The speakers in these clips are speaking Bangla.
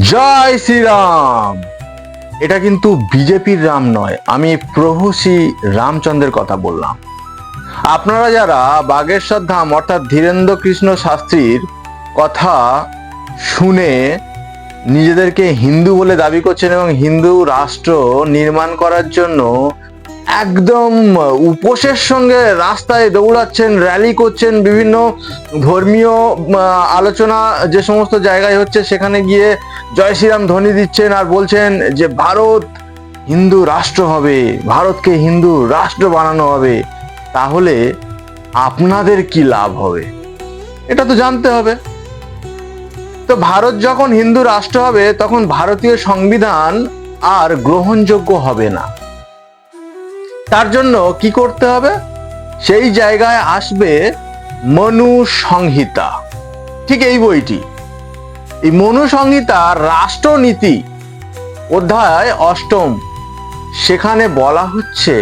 জয় শ্রীরাম। এটা কিন্তু বিজেপির রাম নয়, আমি প্রভু শ্রী রামচন্দ্রের কথা বললাম। আপনারা যারা বাগেশ্বর ধাম অর্থাৎ ধীরেন্দ্র কৃষ্ণ শাস্ত্রীর কথা শুনে নিজেদেরকে হিন্দু বলে দাবি করছেন এবং হিন্দু রাষ্ট্র নির্মাণ করার জন্য একদম উপোসের সঙ্গে রাস্তায় দৌড়াচ্ছেন, র্যালি করছেন, বিভিন্ন ধর্মীয় আলোচনা যে সমস্ত জায়গায় হচ্ছে সেখানে গিয়ে জয় শ্রীরাম ধ্বনি দিচ্ছেন আর বলছেন যে ভারত হিন্দু রাষ্ট্র হবে, ভারতকে হিন্দু রাষ্ট্র বানানো হবে, তাহলে আপনাদের কি লাভ হবে এটা তো জানতে হবে। তো ভারত যখন হিন্দু রাষ্ট্র হবে তখন ভারতীয় সংবিধান আর গ্রহণযোগ্য হবে না। তার জন্য কি করতে হবে? সেই জায়গায় আসবে মনু সংহিতা। ঠিক এই বইটি, এই মনু সংহিতার রাষ্ট্রনীতি অধ্যায় 8, সেখানে বলা হচ্ছে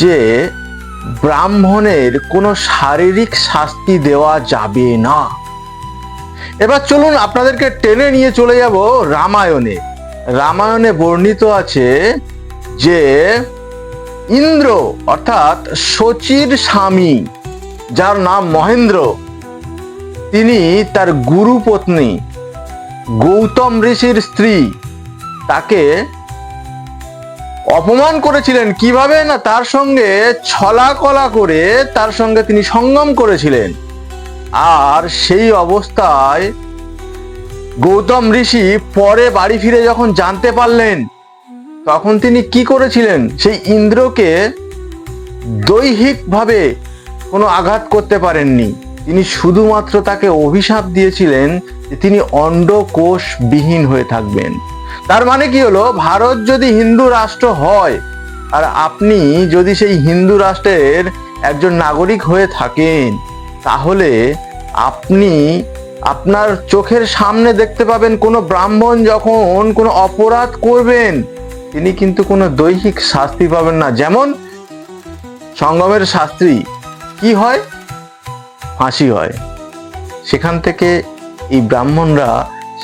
যে ব্রাহ্মণের কোনো শারীরিক শাস্তি দেওয়া যাবে না। এবার চলুন আপনাদেরকে টেনে নিয়ে চলে যাব রামায়ণে। রামায়ণে বর্ণিত আছে যে ইন্দ্র অর্থাৎ শচীর স্বামী, যার নাম মহেন্দ্র, তিনি তার গুরু পত্নী গৌতম ঋষির স্ত্রী তাকে অপমান করেছিলেন। কিভাবে না, তার সঙ্গে ছলাকলা করে তার সঙ্গে তিনি সঙ্গম করেছিলেন। আর সেই অবস্থায় গৌতম ঋষি পরে বাড়ি ফিরে যখন জানতে পারলেন তখন তিনি কি করেছিলেন? সেই ইন্দ্রকে দৈহিকভাবে কোনো আঘাত করতে পারেননি, তিনি শুধুমাত্র তাকে অভিশাপ দিয়েছিলেন যে তিনি অন্ডকোষ বিহীন হয়ে থাকবেন। তার মানে কি হলো, ভারত যদি হিন্দু রাষ্ট্র হয় আর আপনি যদি সেই হিন্দু রাষ্ট্রের একজন নাগরিক হয়ে থাকেন, তাহলে আপনি আপনার চোখের সামনে দেখতে পাবেন কোনো ব্রাহ্মণ যখন কোনো অপরাধ করবেন তিনি কিন্তু কোনো দৈহিক শাস্তি পাবেন না। যেমন সঙ্গমের শাস্তি কি হয়? ফাঁসি হয়। সেখান থেকে এই ব্রাহ্মণরা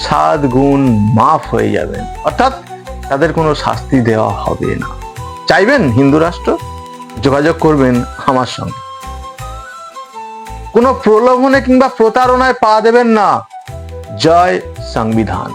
7 গুণ মাফ হয়ে যাবেন, অর্থাৎ তাদের কোনো শাস্তি দেওয়া হবে না। চাইবেন হিন্দু রাষ্ট্র? যোগাযোগ করবেন আমার সঙ্গে। কোনো প্রলোভনে কিংবা প্রতারণায় পা দেবেন না। জয় সংবিধান।